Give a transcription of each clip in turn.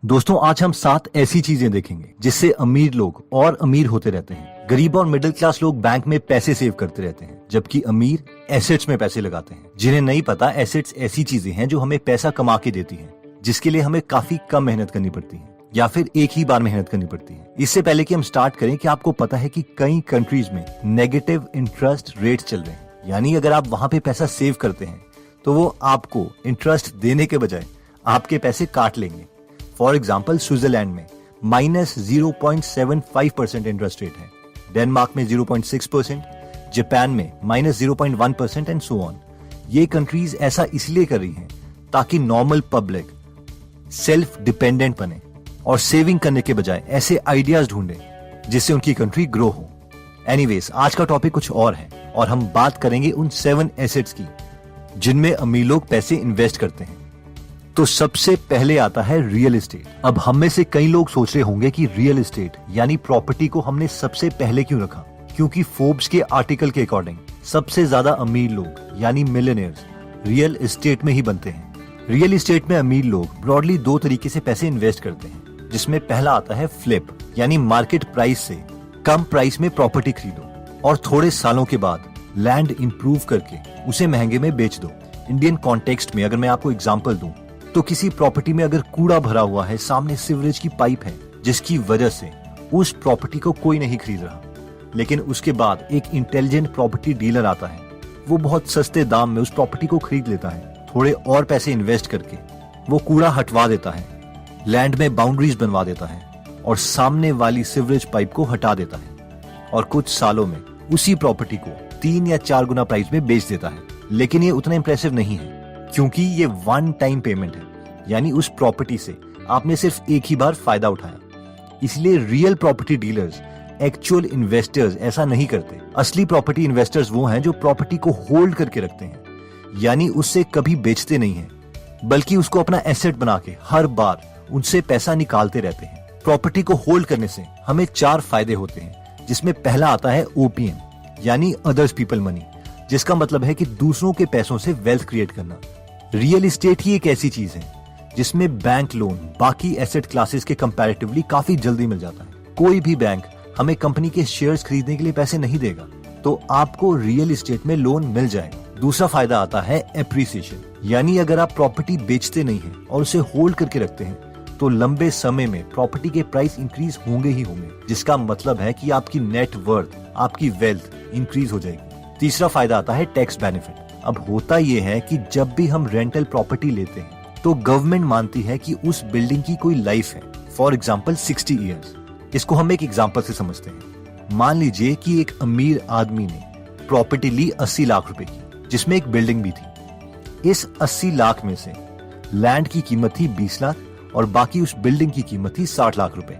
दोस्तों आज हम 7 ऐसी चीजें देखेंगे जिससे अमीर लोग और अमीर होते रहते हैं। गरीब और मिडिल क्लास लोग बैंक में पैसे सेव करते रहते हैं, जबकि अमीर एसेट्स में पैसे लगाते हैं। जिन्हें नहीं पता, एसेट्स ऐसी चीजें हैं जो हमें पैसा कमा के देती हैं, जिसके लिए हमें काफी कम मेहनत करनी पड़ती है या फिर एक ही बार मेहनत करनी पड़ती है। इससे पहले कि हम स्टार्ट करें, कि आपको पता है कि कई कंट्रीज में नेगेटिव इंटरेस्ट रेट चल रहे हैं, यानी अगर आप वहां पे पैसा सेव करते हैं तो वो आपको इंटरेस्ट देने के बजाय आपके पैसे काट लेंगे। फॉर एग्जाम्पल, स्विट्जरलैंड में -0.75% इंटरेस्ट रेट है, डेनमार्क में 0.6%, जापान में -0.1% एंड सो ऑन। ये कंट्रीज ऐसा इसलिए कर रही हैं ताकि नॉर्मल पब्लिक सेल्फ डिपेंडेंट बने और सेविंग करने के बजाय ऐसे आइडियाज ढूंढे जिससे उनकी कंट्री ग्रो हो। एनीवेज, आज का टॉपिक कुछ और है और हम बात करेंगे उन 7 एसेट्स की जिनमें अमीर लोग पैसे इन्वेस्ट करते हैं। तो सबसे पहले आता है रियल एस्टेट। अब हम में से कई लोग सोच रहे होंगे कि रियल एस्टेट यानी प्रॉपर्टी को हमने सबसे पहले क्यों रखा, क्योंकि फोर्ब्स के आर्टिकल के अकॉर्डिंग सबसे ज्यादा अमीर लोग यानी मिलियनेयर्स रियल एस्टेट में ही बनते हैं। रियल एस्टेट में अमीर लोग ब्रॉडली 2 तरीके से पैसे इन्वेस्ट करते हैं, जिसमें पहला आता है फ्लिप, यानी मार्केट प्राइस से कम प्राइस में प्रॉपर्टी खरीदो और थोड़े सालों के बाद लैंड इंप्रूव करके उसे महंगे में बेच दो। इंडियन कॉन्टेक्स्ट में अगर मैं आपको एग्जांपल दूं, तो किसी प्रॉपर्टी में अगर कूड़ा भरा हुआ है, सामने सीवरेज की पाइप है, जिसकी वजह से उस प्रॉपर्टी को कोई नहीं खरीद रहा, लेकिन उसके बाद एक इंटेलिजेंट प्रॉपर्टी डीलर आता है, वो बहुत सस्ते दाम में उस प्रॉपर्टी को खरीद लेता है। थोड़े और पैसे इन्वेस्ट करके वो कूड़ा हटवा देता है, लैंड में बाउंड्रीज बनवा देता है और सामने वाली सीवरेज पाइप को हटा देता है और कुछ सालों में उसी प्रॉपर्टी को 3 या 4 गुना प्राइस में बेच देता है। लेकिन ये उतना इंप्रेसिव नहीं है, क्योंकि ये वन टाइम पेमेंट है, यानी उस प्रॉपर्टी से आपने सिर्फ एक ही बार फायदा उठाया। इसलिए real property dealers, actual investors ऐसा नहीं करते। असली प्रॉपर्टी इन्वेस्टर्स वो हैं जो प्रॉपर्टी को होल्ड करके रखते हैं, यानी उससे कभी बेचते नहीं हैं, बल्कि उसको अपना एसेट बना के हर बार उनसे पैसा निकालते रहते हैं। प्रॉपर्टी को होल्ड करने से हमें 4 फायदे होते हैं, जिसमें पहला आता है ओपीएम, यानी अदर्स पीपल मनी, जिसका मतलब है कि दूसरों के पैसों से वेल्थ क्रिएट करना। रियल एस्टेट ही एक ऐसी चीज है जिसमें बैंक लोन बाकी एसेट क्लासेस के कंपैरेटिवली काफी जल्दी मिल जाता है। कोई भी बैंक हमें कंपनी के शेयर्स खरीदने के लिए पैसे नहीं देगा, तो आपको रियल एस्टेट में लोन मिल जाएगा। दूसरा फायदा आता है एप्रिसिएशन, यानी अगर आप प्रॉपर्टी बेचते नहीं हैं और उसे होल्ड करके रखते हैं, तो लंबे समय में प्रॉपर्टी के प्राइस इंक्रीज होंगे ही होंगे, जिसका मतलब है कि आपकी नेट वर्थ, आपकी वेल्थ इंक्रीज हो जाएगी। तीसरा फायदा आता है टैक्स बेनिफिट। अब होता यह है कि जब भी हम रेंटल प्रॉपर्टी लेते हैं, तो गवर्नमेंट मानती है कि उस बिल्डिंग की कोई लाइफ है, फॉर एग्जाम्पल 60 ईयर्स। इसको हम एक एग्जाम्पल से समझते हैं। मान लीजिए कि एक अमीर आदमी ने प्रॉपर्टी ली 80 लाख रुपए की, जिसमें एक बिल्डिंग भी थी। इस 80 लाख में से लैंड की कीमत थी 20 लाख और बाकी उस बिल्डिंग की कीमत थी 60 लाख रुपए।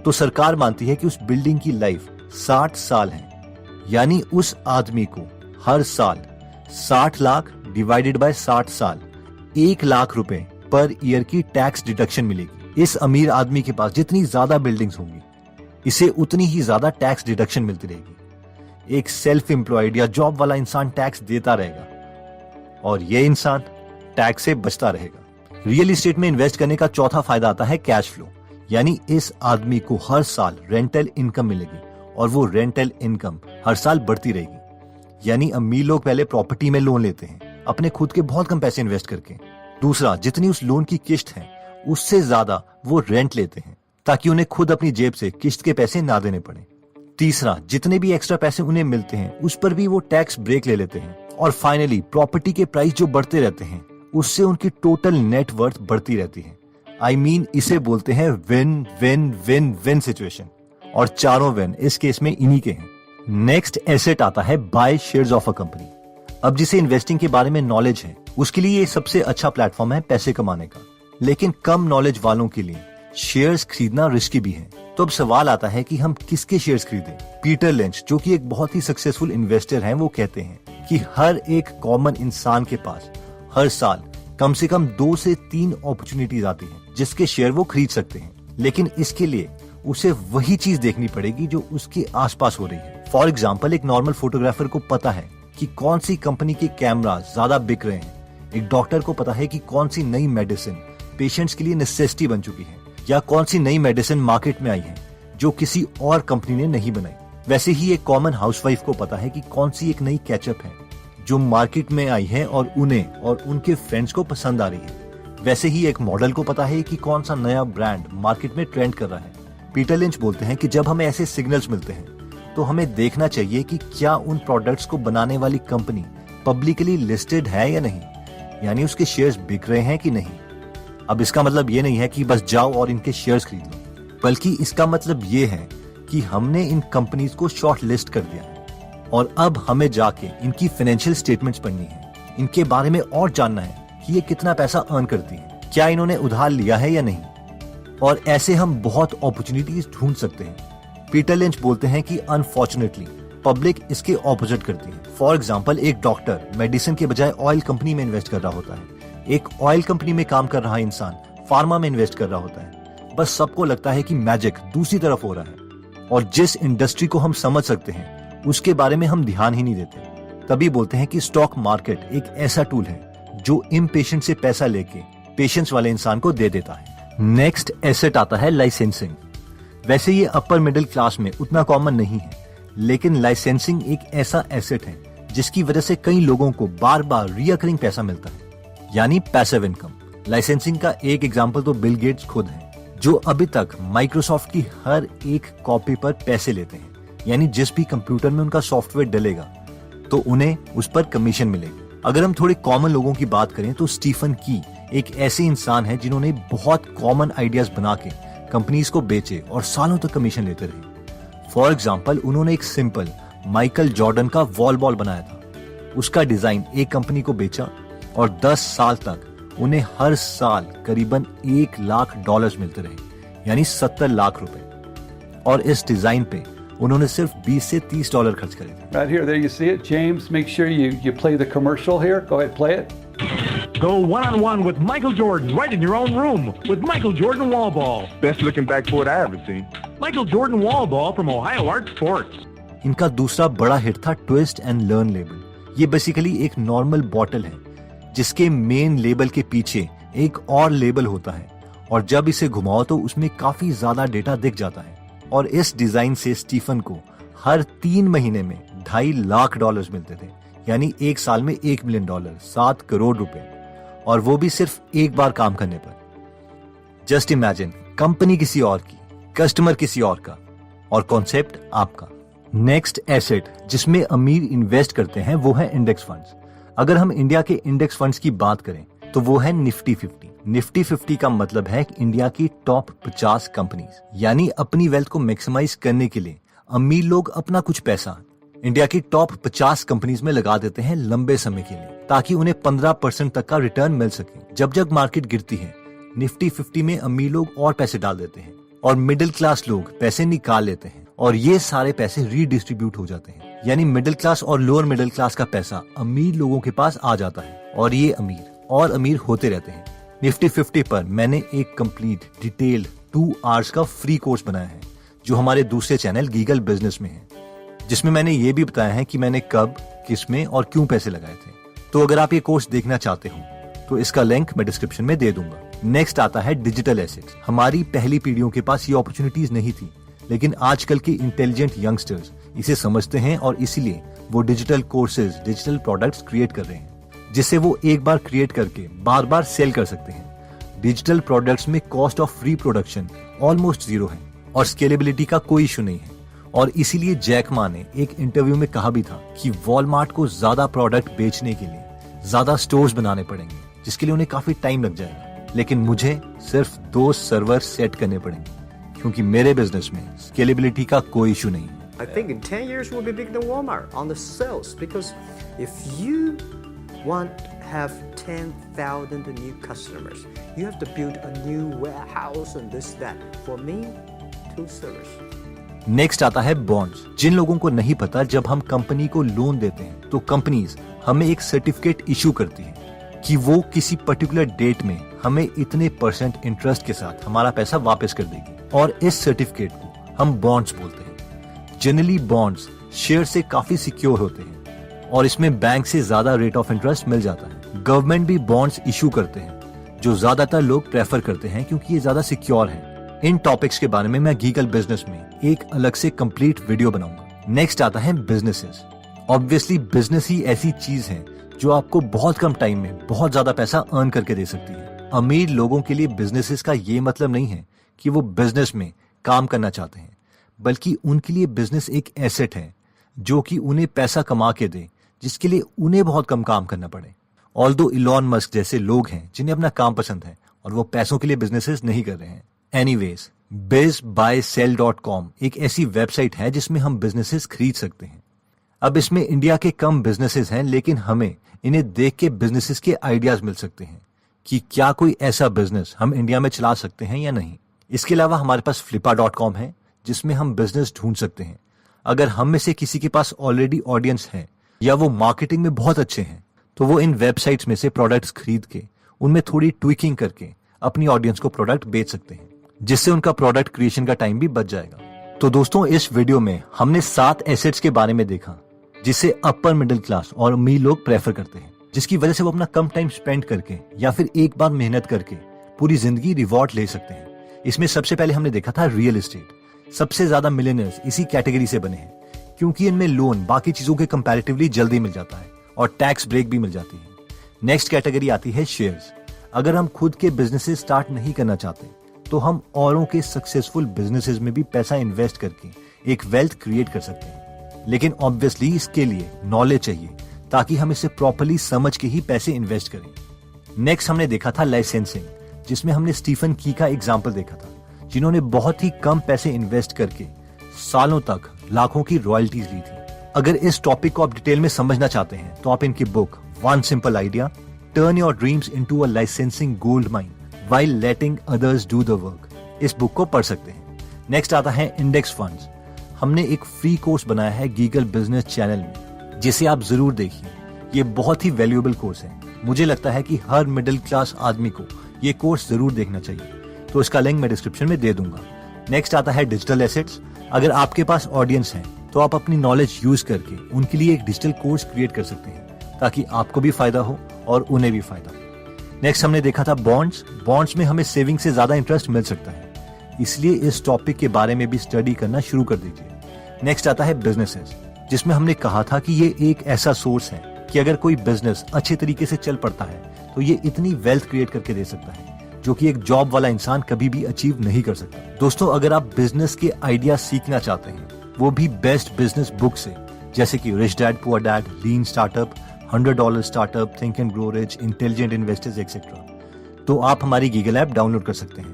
तो सरकार मानती है कि उस बिल्डिंग की लाइफ 60 साल है, यानी उस आदमी को हर साल 60 लाख डिवाइडेड बाय 60 साल 1 लाख रुपए पर ईयर की टैक्स डिडक्शन मिलेगी। इस अमीर आदमी के पास जितनी ज्यादा बिल्डिंग्स होंगी, इसे उतनी ही ज्यादा टैक्स डिडक्शन मिलती रहेगी। एक सेल्फ एम्प्लॉयड या जॉब वाला इंसान टैक्स देता रहेगा और ये इंसान टैक्स से बचता रहेगा। रियल एस्टेट में इन्वेस्ट करने का चौथा फायदा आता है कैश फ्लो, यानी इस आदमी को हर साल रेंटल इनकम मिलेगी और वो रेंटल इनकम हर साल बढ़ती रहेगी। यानी अमीर लोग पहले प्रॉपर्टी में लोन लेते हैं अपने खुद के बहुत कम पैसे इन्वेस्ट करके। दूसरा, जितनी उस लोन की किस्त है उससे ज्यादा वो रेंट लेते हैं, ताकि उन्हें खुद अपनी जेब से किस्त के पैसे ना देने पड़े। तीसरा, जितने भी एक्स्ट्रा पैसे उन्हें मिलते हैं उस पर भी वो टैक्स ब्रेक ले लेते हैं। और फाइनली, प्रॉपर्टी के प्राइस जो बढ़ते रहते हैं उससे उनकी टोटल नेट वर्थ बढ़ती रहती है। आई मीन, इसे बोलते हैं win win win win situation, और चारों विन इस केस में इन्हीं के हैं। नेक्स्ट एसेट आता है by shares of a company. अब जिसे इन्वेस्टिंग के बारे में नॉलेज है, उसके लिए ये सबसे अच्छा प्लेटफॉर्म है पैसे कमाने का। लेकिन कम नॉलेज वालों के लिए शेयर्स खरीदना रिस्की भी है। तो अब सवाल आता है कि हम किसके शेयर्स खरीदें। पीटर लिंच, जो कि एक बहुत ही सक्सेसफुल इन्वेस्टर हैं, वो कहते हैं कि हर एक कॉमन इंसान के पास हर साल कम से कम 2 से 3 अपॉर्चुनिटीज आती हैं जिसके शेयर वो खरीद सकते हैं। लेकिन इसके लिए उसे वही चीज देखनी पड़ेगी जो उसके आसपास हो रही है। फॉर एग्जाम्पल, एक नॉर्मल फोटोग्राफर को पता है कि कौन सी कंपनी के कैमरा ज्यादा बिक रहे हैं। एक डॉक्टर को पता है कि कौन सी नई मेडिसिन पेशेंट्स के लिए नेसेसिटी बन चुकी है। या कौन सी नई मेडिसिन मार्केट में आई है जो किसी और कंपनी ने नहीं बनाई। वैसे ही एक कॉमन हाउसवाइफ को पता है कि कौन सी एक नई केचप है जो मार्केट में आई है और उन्हें और उनके फ्रेंड्स को पसंद आ रही है। वैसे ही एक मॉडल को पता है कि कौन सा नया ब्रांड मार्केट में ट्रेंड कर रहा है। पीटर लिंच बोलते हैं कि जब हमें ऐसे सिग्नल्स मिलते हैं तो हमें देखना चाहिए कि क्या उन प्रोडक्ट्स को बनाने वाली कंपनी पब्लिकली लिस्टेड है या नहीं, यानी उसके शेयर्स बिक रहे हैं कि नहीं। अब इसका मतलब ये नहीं है कि बस जाओ और इनके शेयर्स खरीद लो, बल्कि इसका मतलब ये है कि हमने इन कंपनीज को शॉर्ट लिस्ट कर दिया है और अब हमें जाके इनकी फाइनेंशियल स्टेटमेंट्स पढ़नी है, इनके बारे में और जानना है कि ये कितना पैसा अर्न करती है, क्या इन्होंने उधार लिया है या नहीं। और ऐसे हम बहुत अपॉर्चुनिटीज ढूंढ सकते हैं। पीटर लिंच बोलते हैं कि अनफॉर्चुनेटली पब्लिक इसके ऑपोजिट करती है। फॉर एग्जाम्पल, एक डॉक्टर मेडिसिन के बजाय ऑयल कंपनी में इन्वेस्ट कर रहा होता है। एक ऑयल कंपनी में काम कर रहा इंसान फार्मा में इन्वेस्ट कर रहा होता है। बस सबको लगता है कि मैजिक दूसरी तरफ हो रहा है और जिस इंडस्ट्री को हम समझ सकते हैं उसके बारे में हम ध्यान ही नहीं देते। तभी बोलते हैं कि स्टॉक मार्केट एक ऐसा टूल है जो इम्पेशेंट से पैसा लेके पेशेंस वाले इंसान को दे देता है। नेक्स्ट एसेट आता है लाइसेंसिंग। वैसे ये अपर मिडिल क्लास में उतना कॉमन नहीं है, लेकिन लाइसेंसिंग एक ऐसा एसेट है जिसकी वजह से कई लोगों को बार बार रिकरिंग पैसा मिलता है, यानी पैसिव इनकम। लाइसेंसिंग का एक एग्जांपल तो बिल गेट्स खुद हैं, जो अभी तक माइक्रोसॉफ्ट की हर एक कॉपी पर पैसे लेते हैं, यानी जिस भी कंप्यूटर में उनका सॉफ्टवेयर डलेगा तो उन्हें उस पर कमीशन मिलेगी। अगर हम थोड़े कॉमन लोगों की बात करें तो स्टीफन की एक ऐसे इंसान है जिन्होंने बहुत कॉमन आइडियाज बना के कंपनीज को बेचे और सालों तक कमीशन लेते रहे। फॉर एग्जाम्पल, उन्होंने एक सिंपल माइकल जॉर्डन का वॉल बॉल बनाया था। उसका डिजाइन एक कंपनी को बेचा और 10 साल तक उन्हें हर साल करीबन $1 लाख मिलते रहे, यानी 70 लाख रुपए। और इस डिजाइन पे उन्होंने सिर्फ $20 से $30 खर्च करे थे। Right here, there you see it. James, make sure you play the commercial here. Go ahead, play it. Go one-on-one with Michael Jordan right in your own room with Michael Jordan Wall Ball. Best looking backboard I ever seen. Michael Jordan Wall Ball from Ohio Art Sports. इनका दूसरा बड़ा hit था twist and learn label. ये basically एक normal bottle है जिसके main label के पीछे एक और लेबल होता है और जब इसे घुमाओ तो उसमें काफी ज्यादा डेटा दिख जाता है। और इस डिजाइन से स्टीफन को हर 3 महीने में $2.5 लाख मिलते थे, यानी एक साल में $1 मिलियन, 7 करोड़ रुपए, और वो भी सिर्फ एक बार काम करने पर। जस्ट इमेजिन, कंपनी किसी और की, कस्टमर किसी और का और कॉन्सेप्ट आपका। नेक्स्ट एसेट जिसमें अमीर इन्वेस्ट करते हैं वो है इंडेक्स फंड्स। अगर हम इंडिया के इंडेक्स फंड्स की बात करें तो वो है निफ्टी 50। निफ्टी 50 का मतलब है इंडिया की टॉप 50 कंपनीज, यानी अपनी वेल्थ को मैक्सिमाइज करने के लिए अमीर लोग अपना कुछ पैसा इंडिया की टॉप 50 कंपनीज में लगा देते हैं लंबे समय के लिए, ताकि उन्हें 15% तक का रिटर्न मिल सके। जब जब मार्केट गिरती है, निफ्टी 50 में अमीर लोग और पैसे डाल देते हैं और मिडिल क्लास लोग पैसे निकाल लेते हैं और ये सारे पैसे रीडिस्ट्रीब्यूट हो जाते हैं, यानी मिडिल क्लास और लोअर मिडिल क्लास का पैसा अमीर लोगों के पास आ जाता है और ये अमीर और अमीर होते रहते हैं। निफ्टी 50 पर मैंने एक कंप्लीट डिटेल्ड 2 आवर्स का फ्री कोर्स बनाया है जो हमारे दूसरे चैनल गीगल बिजनेस में है, जिसमें मैंने ये भी बताया है कि मैंने कब, किसमें और क्यों पैसे लगाए थे। तो अगर आप ये कोर्स देखना चाहते हो तो इसका लिंक मैं डिस्क्रिप्शन में दे दूंगा। नेक्स्ट आता है डिजिटल एसेट्स। हमारी पहली पीढ़ियों के पास ये अपॉर्चुनिटीज नहीं थी, लेकिन आजकल के इंटेलिजेंट यंगस्टर्स इसे समझते हैं और इसीलिए वो digital courses, digital products create कर रहे हैं जिससे वो एक बार क्रिएट करके बार बार सेल कर सकते हैं। डिजिटल प्रोडक्ट्स में cost of free production almost 0 है और स्केलेबिलिटी का कोई इशू नहीं है। और इसीलिए जैक मा ने एक इंटरव्यू में कहा भी था कि वॉलमार्ट को ज्यादा प्रोडक्ट बेचने के लिए ज्यादा स्टोर्स बनाने पड़ेंगे, जिसके लिए उन्हें काफी टाइम लग जाएगा, लेकिन मुझे सिर्फ 2 सर्वर सेट करने पड़ेंगे क्योंकि मेरे बिजनेस में स्केलेबिलिटी का कोई इशू नहीं है। I think in 10 years we'll be bigger than Walmart on the sales, because if you want to have 10,000 new customers, you have to build a new warehouse and this that. For me, 2 servers. Next आता है bonds. जिन लोगों को नहीं पता, जब हम company को loan देते हैं तो कंपनीज हमें एक सर्टिफिकेट इशू करती है कि वो किसी पर्टिकुलर डेट में हमें इतने % इंटरेस्ट के साथ हमारा पैसा वापस कर देगी, और इस सर्टिफिकेट को हम बॉन्ड्स बोलते हैं। जनरली बॉन्ड्स शेयर से काफी सिक्योर होते हैं और इसमें बैंक से ज्यादा रेट ऑफ इंटरेस्ट मिल जाता है। गवर्नमेंट भी बॉन्ड्स इशू करते हैं जो ज्यादातर लोग प्रेफर करते हैं क्योंकि ये ज्यादा सिक्योर है। इन टॉपिक्स के बारे में मैं गीगल बिजनेस में एक अलग से कंप्लीट वीडियो बनाऊंगा। नेक्स्ट आता है बिजनेसेस। ऑब्वियसली बिजनेस ही ऐसी चीज है जो आपको बहुत कम टाइम में बहुत ज्यादा पैसा अर्न करके दे सकती है। अमीर लोगों के लिए बिजनेसेस का ये मतलब नहीं है कि वो बिजनेस में काम करना चाहते हैं, बल्कि उनके लिए बिजनेस एक एसेट है जो कि उन्हें पैसा कमा के दे, जिसके लिए उन्हें बहुत कम काम करना पड़े। ऑल्दो इलॉन मस्क जैसे लोग हैं जिन्हें अपना काम पसंद है और वो पैसों के लिए बिजनेसेस नहीं कर रहे हैं। एनीवेज, bizbuysell.com एक ऐसी वेबसाइट है जिसमें हम बिजनेसेस खरीद सकते हैं। अब इसमें इंडिया के कम बिजनेसेस हैं, लेकिन हमें इन्हें देख के बिजनेसेस के आइडियाज मिल सकते हैं कि क्या कोई ऐसा बिजनेस हम इंडिया में चला सकते हैं या नहीं। इसके अलावा हमारे पास flippa.com है जिसमें हम बिजनेस ढूंढ सकते हैं। अगर हम में से किसी के पास ऑलरेडी ऑडियंस है या वो मार्केटिंग में बहुत अच्छे हैं, तो वो इन वेबसाइट्स में से प्रोडक्ट्स खरीद के उनमें थोड़ी ट्विकिंग करके अपनी ऑडियंस को प्रोडक्ट बेच सकते हैं, जिससे उनका प्रोडक्ट क्रिएशन का टाइम भी बच जाएगा। तो दोस्तों, इस वीडियो में हमने 7 एसेट्स के बारे में देखा जिसे अपर मिडिल क्लास और अमीर लोग प्रेफर करते हैं, जिसकी वजह से वो अपना कम टाइम स्पेंड करके या फिर एक बार मेहनत करके पूरी जिंदगी रिवॉर्ड ले सकते हैं। इसमें सबसे पहले हमने देखा था रियल एस्टेट। सबसे ज्यादा मिलियनर्स इसी कैटेगरी से बने हैं क्योंकि इनमें लोन बाकी चीजों के कंपैरेटिवली जल्दी मिल जाता है और टैक्स ब्रेक भी मिल जाती है। नेक्स्ट कैटेगरी आती है शेयर्स। अगर हम खुद के बिजनेसेस स्टार्ट नहीं करना चाहते तो हम औरों के सक्सेसफुल बिजनेसेस में भी पैसा इन्वेस्ट करके एक वेल्थ क्रिएट कर सकते हैं, लेकिन ऑब्वियसली इसके लिए नॉलेज चाहिए ताकि हम इसे प्रॉपर्ली समझ के ही पैसे इन्वेस्ट करें। नेक्स्ट हमने देखा था लाइसेंसिंग, जिसमें हमने स्टीफन की का एग्जाम्पल देखा था, जिन्होंने बहुत ही कम पैसे इन्वेस्ट करके सालों तक लाखों की रॉयल्टीज ली थी। अगर इस टॉपिक को आप डिटेल में समझना चाहते हैं तो आप इनकी book one simple idea, turn your dreams into a licensing gold mine while letting others do the work, इस बुक को पढ़ सकते हैं। नेक्स्ट आता है इंडेक्स फंड्स। हमने एक फ्री कोर्स बनाया है गीगल बिजनेस चैनल में, जिसे आप जरूर देखिए। ये बहुत ही वैल्यूएबल कोर्स है। मुझे लगता है कि हर मिडिल क्लास आदमी को ये कोर्स जरूर देखना चाहिए, तो इसका लिंक मैं डिस्क्रिप्शन में दे दूंगा। नेक्स्ट आता है डिजिटल एसेट्स। अगर आपके पास ऑडियंस है तो आप अपनी नॉलेज यूज करके उनके लिए एक डिजिटल कोर्स क्रिएट कर सकते हैं ताकि आपको भी फायदा हो और उन्हें भी फायदा। नेक्स्ट हमने देखा था बॉन्ड्स। बॉन्ड्स में हमें सेविंग से ज्यादा इंटरेस्ट मिल सकता है, इसलिए इस टॉपिक के बारे में भी स्टडी करना शुरू कर दीजिए। नेक्स्ट आता है बिजनेसेस, जिसमें हमने कहा था कि ये एक ऐसा सोर्स है कि अगर कोई बिजनेस अच्छे तरीके से चल पड़ता है तो ये इतनी वेल्थ क्रिएट करके दे सकता है जो कि एक जॉब वाला इंसान कभी भी अचीव नहीं कर सकता। दोस्तों, अगर आप बिजनेस के आइडिया सीखना चाहते हैं, वो भी बेस्ट बिजनेस बुक से, जैसे कि rich dad poor dad, lean startup, $100 startup, think and grow rich, intelligent investors etcetera, तो आप हमारी गीगल ऐप डाउनलोड कर सकते हैं,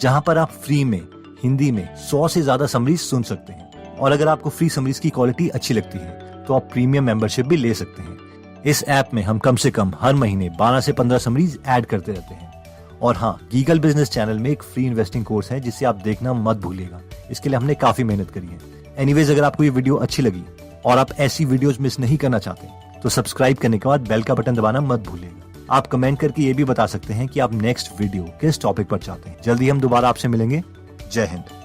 जहां पर आप फ्री में हिंदी में 100 से ज्यादा समरीज सुन सकते हैं। और अगर आपको फ्री समरीज की क्वालिटी अच्छी लगती है तो आप प्रीमियम मेंबरशिप भी ले सकते हैं। इस ऐप में हम कम से कम हर महीने 12 से 15 समरीज ऐड करते रहते हैं। और हाँ, गीगल बिजनेस चैनल में एक फ्री इन्वेस्टिंग कोर्स है जिसे आप देखना मत भूलिएगा। इसके लिए हमने काफी मेहनत करी है। एनीवेज, अगर आपको ये वीडियो अच्छी लगी और आप ऐसी वीडियोस मिस नहीं करना चाहते तो सब्सक्राइब करने के बाद बेल का बटन दबाना मत भूलिएगा। आप कमेंट करके ये भी बता सकते हैं कि आप नेक्स्ट वीडियो किस टॉपिक पर चाहते हैं। जल्दी हम दोबारा आपसे मिलेंगे। जय हिंद।